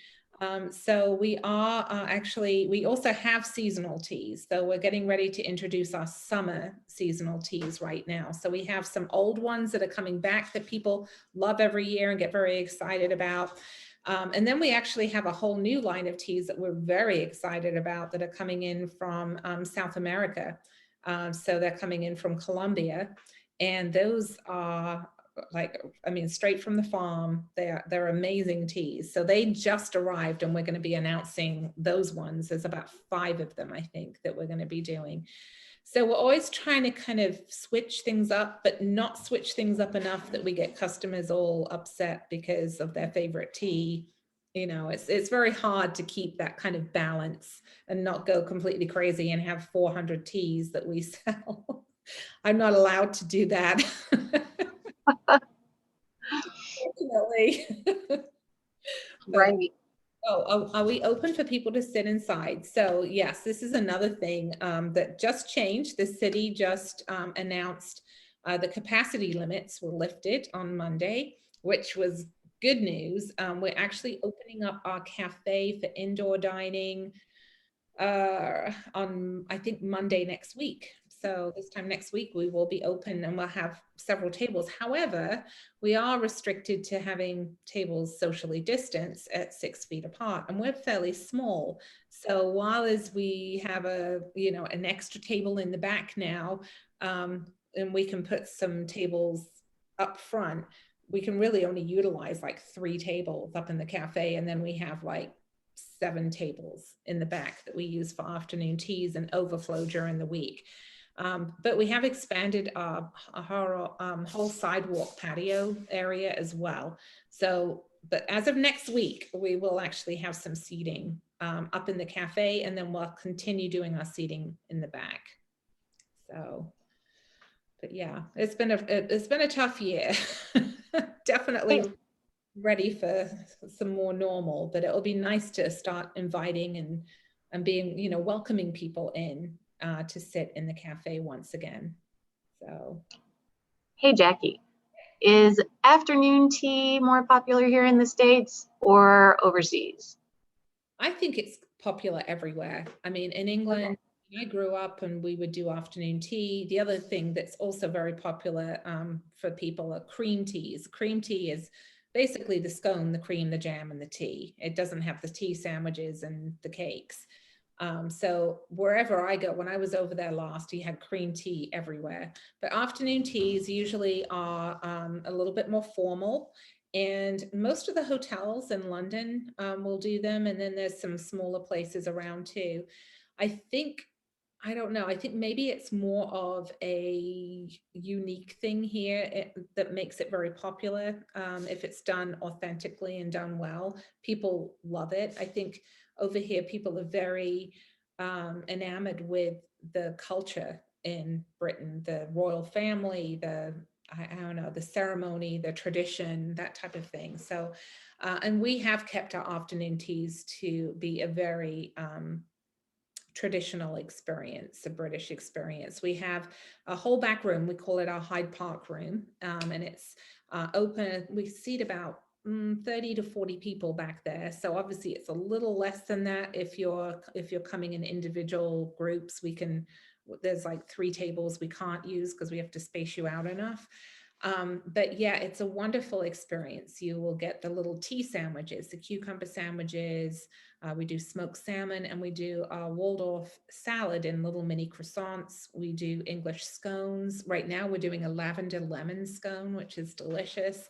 So we are actually, we also have seasonal teas. So we're getting ready to introduce our summer seasonal teas right now. So we have some old ones that are coming back that people love every year and get very excited about. And then we actually have a whole new line of teas that we're very excited about that are coming in from South America. So they're coming in from Colombia, and those are like, I mean, straight from the farm. They're amazing teas. So they just arrived, and we're going to be announcing those ones. There's about 5 of them, I think, that we're going to be doing. So we're always trying to kind of switch things up, but not switch things up enough that we get customers all upset because of their favorite tea. You know, it's very hard to keep that kind of balance and not go completely crazy and have 400 teas that we sell. I'm not allowed to do that. Unfortunately. Right. Oh, are we open for people to sit inside? So yes, this is another thing that just changed. The city just announced the capacity limits were lifted on Monday, which was good news. We're actually opening up our cafe for indoor dining on, I think, Monday next week. So this time next week, we will be open and we'll have several tables. However, we are restricted to having tables socially distanced at 6 feet apart, and we're fairly small. So while as we have a, you know, an extra table in the back now, and we can put some tables up front, we can really only utilize like 3 tables up in the cafe. And then we have like 7 tables in the back that we use for afternoon teas and overflow during the week. But we have expanded our whole sidewalk patio area as well. So, but as of next week, we will actually have some seating up in the cafe, and then we'll continue doing our seating in the back. So, but yeah, it's been a tough year. Definitely ready for some more normal, but it'll be nice to start inviting and being, you know, welcoming people in to sit in the cafe once again. So, Hey, Jackie, is afternoon tea more popular here in the States or overseas? I think it's popular everywhere. I mean, in England, I grew up and we would do afternoon tea. The other thing that's also very popular for people are cream teas. Cream tea is basically the scone, the cream, the jam, and the tea. It doesn't have the tea sandwiches and the cakes. So wherever I go, when I was over there last, you had cream tea everywhere. But afternoon teas usually are a little bit more formal. And most of the hotels in London will do them. And then there's some smaller places around too. I think, I don't know, I think maybe it's more of a unique thing here that makes it very popular. If it's done authentically and done well, people love it. I think over here, people are very enamored with the culture in Britain, the royal family, I don't know, the ceremony, the tradition, that type of thing. So, and we have kept our afternoon teas to be a very traditional experience, a British experience. We have a whole back room, we call it our Hyde Park room, and it's open. We seat about 30 to 40 people back there. So obviously it's a little less than that. If you're coming in individual groups, there's like 3 tables we can't use because we have to space you out enough. But yeah, it's a wonderful experience. You will get the little tea sandwiches, the cucumber sandwiches. We do smoked salmon, and we do Waldorf salad in little mini croissants. We do English scones. Right now we're doing a lavender lemon scone, which is delicious.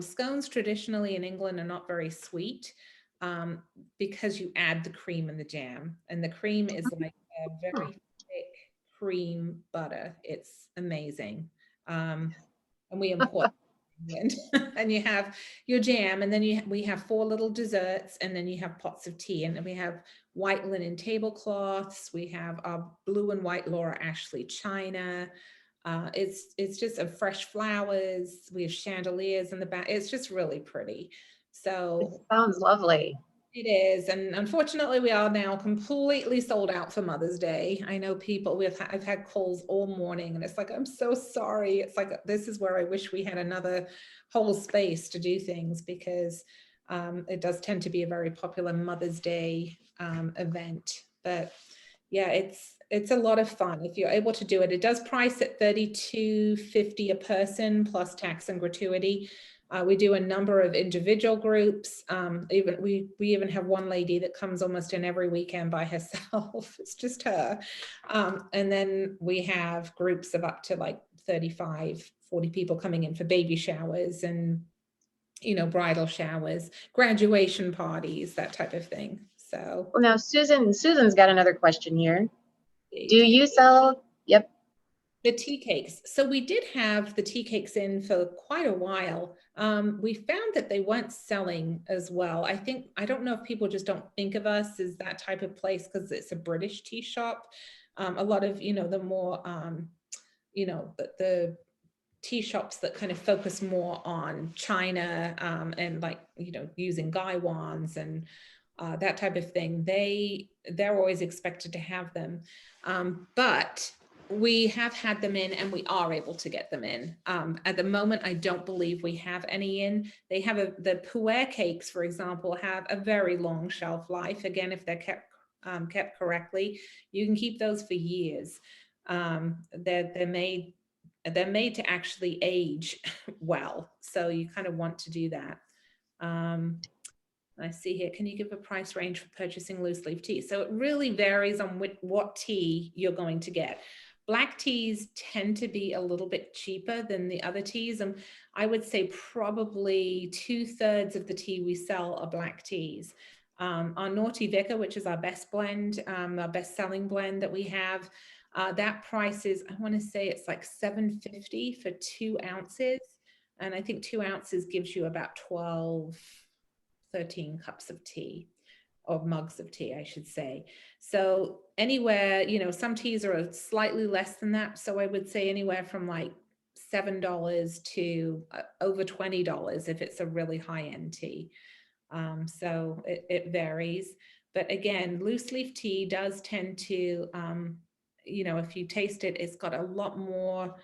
Scones traditionally in England are not very sweet because you add the cream and the jam, and the cream is like a very thick cream butter. It's amazing. And we import England. And you have your jam, and then we have 4 little desserts, and then you have pots of tea, and then we have white linen tablecloths. We have our blue and white Laura Ashley china. It's just a fresh flowers. We have chandeliers in the back. It's just really pretty. So It sounds lovely. it is, and unfortunately, we are now completely sold out for Mother's Day. I know people. I've had calls all morning, and it's like, I'm so sorry. It's like, this is where I wish we had another whole space to do things, because It does tend to be a very popular Mother's Day event, but yeah, it's a lot of fun if you're able to do it. It does price at $32.50 a person plus tax and gratuity. We do a number of individual groups. We even have one lady that comes almost in every weekend by herself. It's just her. And then we have groups of up to like 35, 40 people coming in for baby showers and, you know, bridal showers, graduation parties, that type of thing. So Well, now Susan's got another question here. Do you sell? Yep. The tea cakes. So we did have the tea cakes in for quite a while. We found that they weren't selling as well. I don't know if people just don't think of us as that type of place because it's a British tea shop. A lot of, you know, the more, you know, the tea shops that kind of focus more on China and like, you know, using gaiwans and that type of thing, they're always expected to have them. But we have had them in and we are able to get them in. At the moment, I don't believe we have any in. They have the pu-erh cakes, for example, have a very long shelf life. Again, if they're kept correctly, you can keep those for years. They're made to actually age well. So you kind of want to do that. I see here, can you give a price range for purchasing loose leaf tea? So it really varies on what tea you're going to get. Black teas tend to be a little bit cheaper than the other teas. And I would say probably 2/3 of the tea we sell are black teas. Our Naughty Vicar, which is our best blend, our best selling blend that we have, that price is, I want to say it's like $7.50 for 2 ounces. And I think 2 ounces gives you about 12, 13 cups of tea, or mugs of tea, I should say. So anywhere, you know, some teas are slightly less than that. So I would say anywhere from like $7 to over $20 if it's a really high-end tea. So it varies. But again, loose leaf tea does tend to, you know, if you taste it, it's got a lot more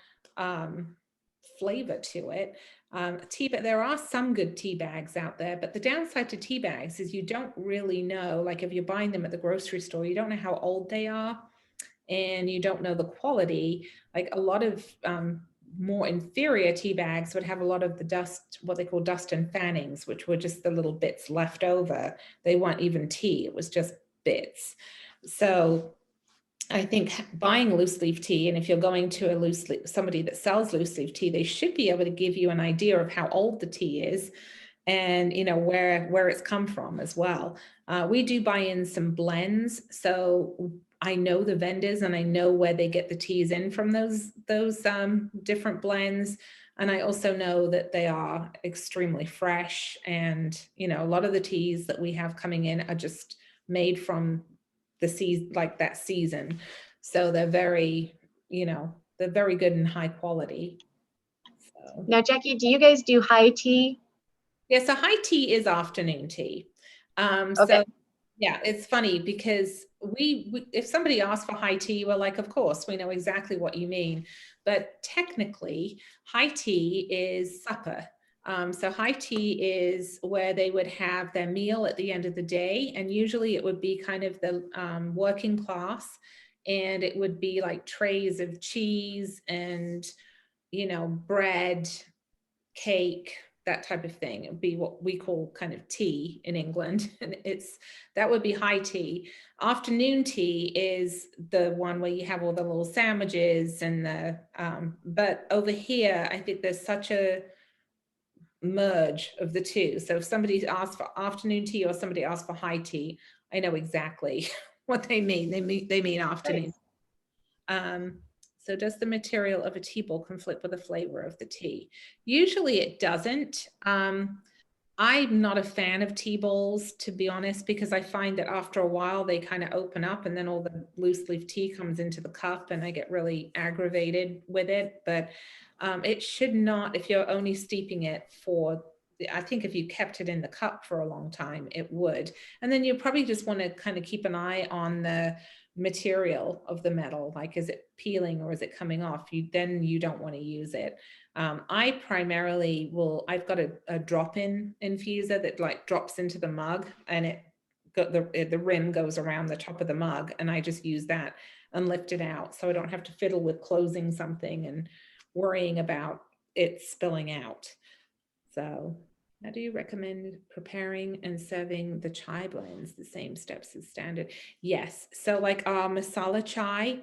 flavor to it. But there are some good tea bags out there, but the downside to tea bags is you don't really know, like if you're buying them at the grocery store, you don't know how old they are and you don't know the quality. Like a lot of more inferior tea bags would have a lot of the dust, what they call dust and fannings, which were just the little bits left over. They weren't even tea, it was just bits. So I think buying loose leaf tea, and if you're going to somebody that sells loose leaf tea, they should be able to give you an idea of how old the tea is and, you know, where it's come from as well. We do buy in some blends. So I know the vendors and I know where they get the teas in from those different blends. And I also know that they are extremely fresh. And, you know, a lot of the teas that we have coming in are just made from the season, like that season. So they're very, you know, they're very good and high quality. So. Now, Jackie, do you guys do high tea? Yeah, so high tea is afternoon tea. Okay. So yeah, it's funny because we if somebody asks for high tea, we're like, of course, we know exactly what you mean. But technically, high tea is supper. So high tea is where they would have their meal at the end of the day. And usually it would be kind of the working class. And it would be like trays of cheese and, you know, bread, cake, that type of thing. It would be what we call kind of tea in England. And that would be high tea. Afternoon tea is the one where you have all the little sandwiches and but over here, I think there's such a merge of the two. So if somebody asks for afternoon tea or somebody asks for high tea, I know exactly what they mean. They mean afternoon. Nice. So does the material of a tea bowl conflict with the flavor of the tea? Usually it doesn't. I'm not a fan of tea bowls, to be honest, because I find that after a while they kind of open up and then all the loose leaf tea comes into the cup and I get really aggravated with it. But it should not, if you're only steeping it for, I think if you kept it in the cup for a long time, it would. And then you probably just want to kind of keep an eye on the material of the metal, like is it peeling or is it coming off, then you don't want to use it. I primarily I've got a drop-in infuser that like drops into the mug, and the rim goes around the top of the mug, and I just use that and lift it out, so I don't have to fiddle with closing something and worrying about it spilling out. So how do you recommend preparing and serving the chai blends? The same steps as standard? Yes. So like our Masala Chai,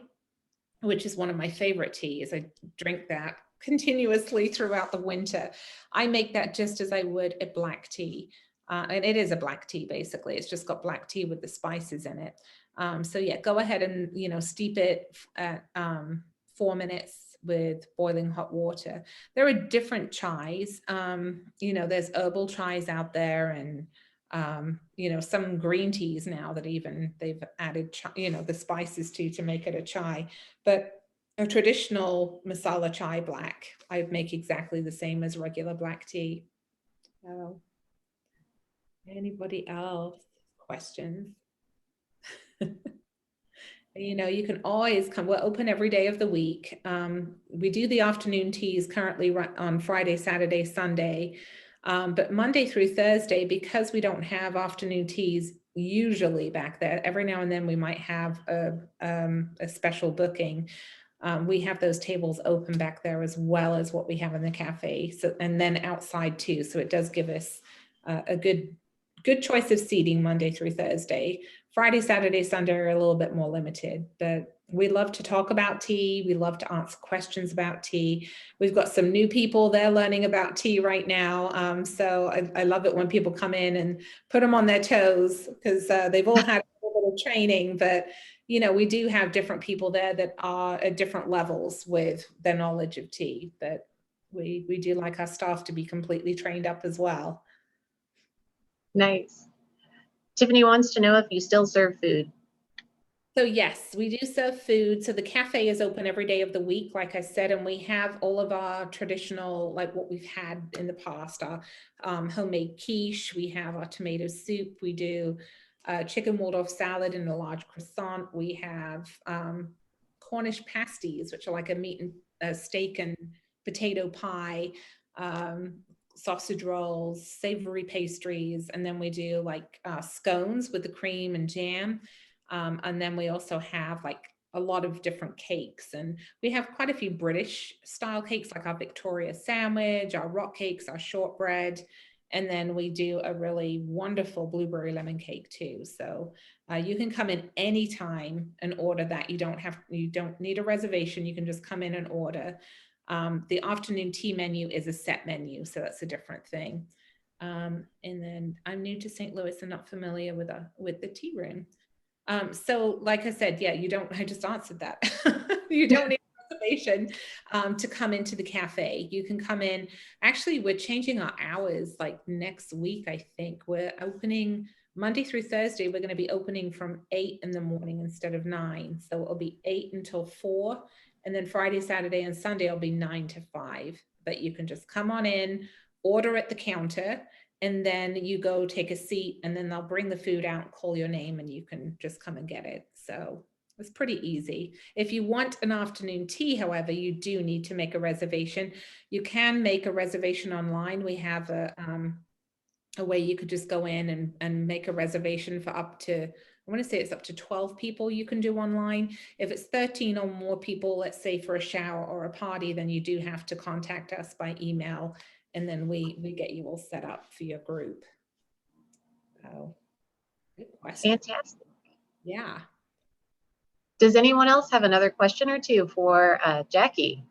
which is one of my favorite teas, I drink that continuously throughout the winter. I make that just as I would a black tea. And it is a black tea, basically. It's just got black tea with the spices in it. So yeah, go ahead and, steep it at 4 minutes with boiling hot water. There are different chais. There's herbal chais out there, and some green teas now that even they've added, the spices to make it a chai. But a traditional masala chai black, I make exactly the same as regular black tea. So, anybody else? Questions? You can always come. We're open every day of the week. We do the afternoon teas currently on Friday, Saturday, Sunday. But Monday through Thursday, because we don't have afternoon teas usually back there, every now and then we might have a special booking. We have those tables open back there as well as what we have in the cafe. So, and then outside too. So it does give us a good choice of seating Monday through Thursday. Friday, Saturday, Sunday are a little bit more limited, but we love to talk about tea. We love to answer questions about tea. We've got some new people there learning about tea right now. So I love it when people come in and put them on their toes, because they've all had a little bit of training, but we do have different people there that are at different levels with their knowledge of tea, but we do like our staff to be completely trained up as well. Nice. Tiffany wants to know if you still serve food. So yes, we do serve food. So the cafe is open every day of the week, like I said, and we have all of our traditional, like what we've had in the past, our homemade quiche. We have our tomato soup. We do chicken Waldorf salad and a large croissant. We have Cornish pasties, which are like a meat and steak and potato pie. Sausage rolls, savory pastries, and then we do like scones with the cream and jam. And then we also have like a lot of different cakes, and we have quite a few British style cakes, like our Victoria sandwich, our rock cakes, our shortbread, and then we do a really wonderful blueberry lemon cake too. So you can come in anytime and order that. You don't need a reservation. You can just come in and order. The afternoon tea menu is a set menu, so that's a different thing. And then I'm new to St. Louis and not familiar with the tea room. So like I said, yeah, I just answered that. You don't need a reservation to come into the cafe. You can come in. Actually, we're changing our hours like next week, I think. We're opening Monday through Thursday. We're going to be opening from 8 in the morning instead of 9. So it'll be 8 until 4. And then Friday, Saturday, and Sunday will be 9 to 5. But you can just come on in, order at the counter, and then you go take a seat, and then they'll bring the food out, call your name, and you can just come and get it. So it's pretty easy. If you want an afternoon tea, however, you do need to make a reservation. You can make a reservation online. We have a way you could just go in and make a reservation for up to, I want to say it's up to 12 people you can do online. If it's 13 or more people, let's say for a shower or a party, then you do have to contact us by email, and then we get you all set up for your group. So, good question. Fantastic. Yeah. Does anyone else have another question or two for Jackie?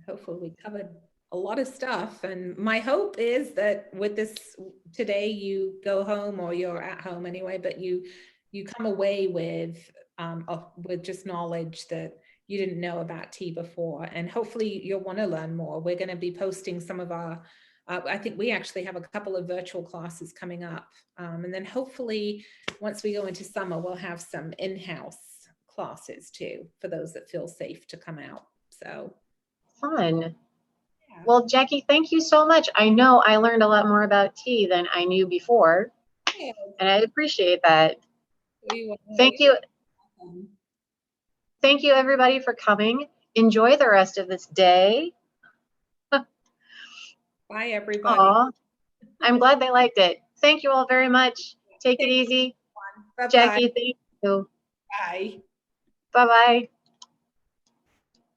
Hopefully we covered a lot of stuff, and my hope is that with this today, you go home, or you're at home anyway, but you come away with just knowledge that you didn't know about tea before, and hopefully you'll want to learn more. We're going to be posting some of our I think we actually have a couple of virtual classes coming up, and then hopefully once we go into summer, we'll have some in-house classes too for those that feel safe to come out. So fun. Well, Jackie, thank you so much. I know I learned a lot more about tea than I knew before. Yes, And I appreciate that. we will. Thank you. Thank you, everybody, for coming. Enjoy the rest of this day. Bye, everybody. Aw, I'm glad they liked it. Thank you all very much. Take it easy. Bye-bye. Jackie, thank you. Bye. Bye-bye.